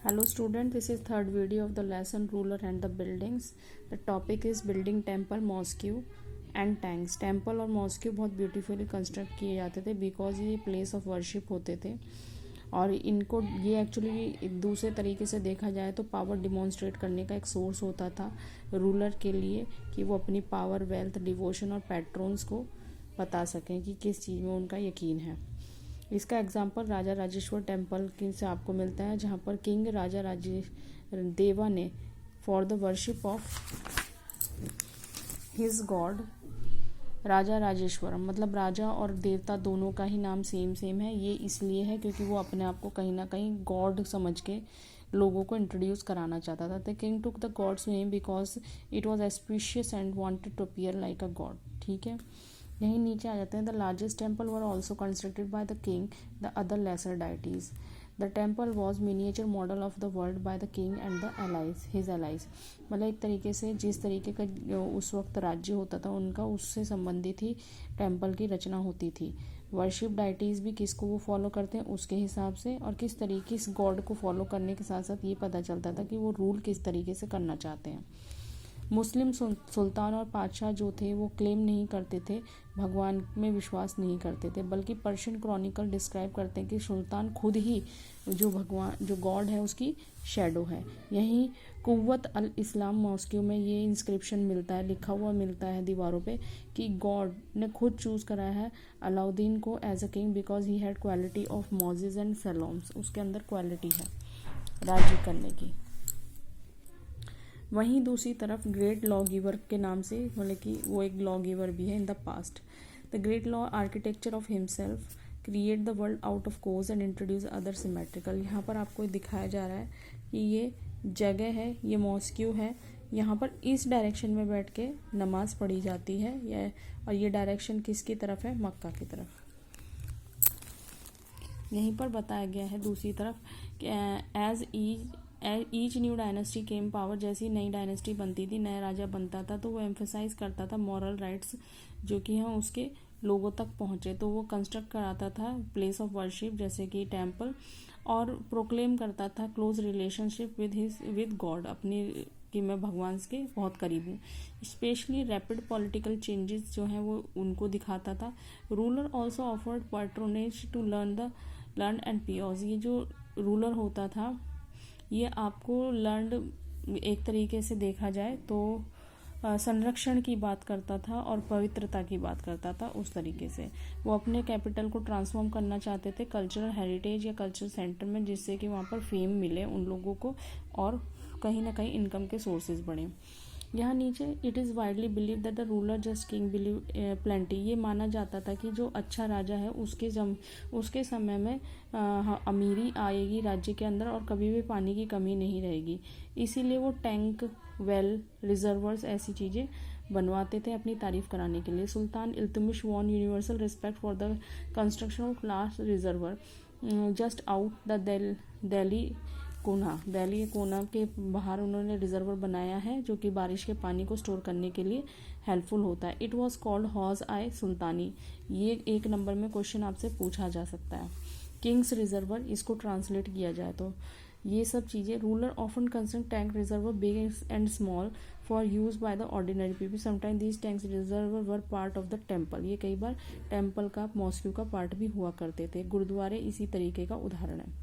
Hello student, this is third video of the lesson ruler and the buildings. The topic is building temple, mosque and tanks. Temple और mosque बहुत beautifully construct किए जाते थे because ये place of worship होते थे और इनको ये एक्चुअली दूसरे तरीके से देखा जाए तो पावर डिमॉन्स्ट्रेट करने का एक सोर्स होता था रूलर के लिए कि वो अपनी पावर, वेल्थ, डिवोशन और पैट्रोन्स को बता सकें कि किस चीज़ में उनका यकीन है। इसका एग्जाम्पल राजा राजेश्वर टेम्पल से आपको मिलता है जहाँ पर किंग राजा देवा ने for the worship of his god Raja Rajeshwaram, मतलब राजा और देवता दोनों का ही नाम सेम है। ये इसलिए है क्योंकि वो अपने आप को कहीं ना कहीं गॉड समझ के लोगों को इंट्रोड्यूस कराना चाहता था। The king took the god's name because it was auspicious and wanted to appear like a god. ठीक है, यहीं नीचे आ जाते हैं। The largest temple were also constructed by the king, the other lesser deities. The temple was miniature model of the world by the king and the allies, his allies. मतलब एक तरीके से जिस तरीके का उस वक्त राज्य होता था उनका, उससे संबंधित ही टेम्पल की रचना होती थी। वर्शिप डाइटीज भी किसको वो फॉलो करते हैं उसके हिसाब से, और किस तरीके इस गॉड को फॉलो करने के साथ साथ ये पता चलता था कि वो रूल किस तरीके से करना चाहते हैं। मुस्लिम सुल्तान और बादशाह जो थे वो क्लेम नहीं करते थे, भगवान में विश्वास नहीं करते थे, बल्कि पर्शियन क्रॉनिकल डिस्क्राइब करते हैं कि सुल्तान खुद ही जो भगवान, जो गॉड है, उसकी शैडो है। यहीं कुव्वत अल इस्लाम मॉस्क्यू में ये इंस्क्रिप्शन मिलता है, लिखा हुआ मिलता है दीवारों पे कि गॉड ने खुद चूज़ कराया है अलाउद्दीन को as a king because he had quality of मॉजिज एंड सलोम्स। उसके अंदर क्वालिटी है राज्य करने की। वहीं दूसरी तरफ ग्रेट लॉ गिवर के नाम से, मतलब कि वो एक लॉ गिवर भी है in the past. The great law architecture of himself create the world out of chaos and introduce other symmetrical. यहाँ पर आपको दिखाया जा रहा है कि ये जगह है, ये मॉस्क्यू है, यहाँ पर इस डायरेक्शन में बैठ के नमाज पढ़ी जाती है और ये डायरेक्शन किसकी तरफ है? मक्का की तरफ। यहीं पर बताया गया है दूसरी तरफ एज ईच न्यू डायनेस्टी केम पावर, जैसी नई डायनेस्टी बनती थी, नया राजा बनता था, तो वो एम्फेसाइज करता था मॉरल राइट्स जो कि हैं उसके लोगों तक पहुँचे। तो वो कंस्ट्रक्ट कराता था प्लेस ऑफ वर्शिप जैसे कि टेम्पल, और प्रोक्लेम करता था क्लोज रिलेशनशिप विद गॉड, अपनी कि मैं भगवान के बहुत करीब हूँ। स्पेशली रैपिड पॉलिटिकल चेंजेस जो हैं वो उनको दिखाता था। Ruler also offered patronage to learn and pious. ये जो रूलर होता था ये आपको लर्न एक तरीके से देखा जाए तो संरक्षण की बात करता था और पवित्रता की बात करता था। उस तरीके से वो अपने कैपिटल को ट्रांसफॉर्म करना चाहते थे कल्चरल हेरिटेज या कल्चरल सेंटर में, जिससे कि वहाँ पर फेम मिले उन लोगों को और कहीं ना कहीं इनकम के सोर्सेज बढ़े। यहाँ नीचे it is widely believe that the ruler just king believe plenty. ये माना जाता था कि जो अच्छा राजा है उसके समय में अमीरी आएगी राज्य के अंदर और कभी भी पानी की कमी नहीं रहेगी। इसीलिए वो टैंक, वेल, रिजर्वर्स ऐसी चीज़ें बनवाते थे अपनी तारीफ कराने के लिए। Sultan Iltutmish won universal respect for the construction of last reservoir just out the Delhi कोना के बाहर उन्होंने रिजर्वर बनाया है जो कि बारिश के पानी को स्टोर करने के लिए हेल्पफुल होता है। इट वॉज कॉल्ड हौज आई सुल्तानी। ये 1 नंबर में क्वेश्चन आपसे पूछा जा सकता है। किंग्स रिजर्वर, इसको ट्रांसलेट किया जाए तो ये सब चीज़ें। Ruler often construct tank reservoir big and small for use by the ordinary people. Sometime these tanks reservoir were part of the temple. ये कई बार टेम्पल का, मॉस्क्यू का पार्ट भी हुआ करते थे। गुरुद्वारे इसी तरीके का उदाहरण है।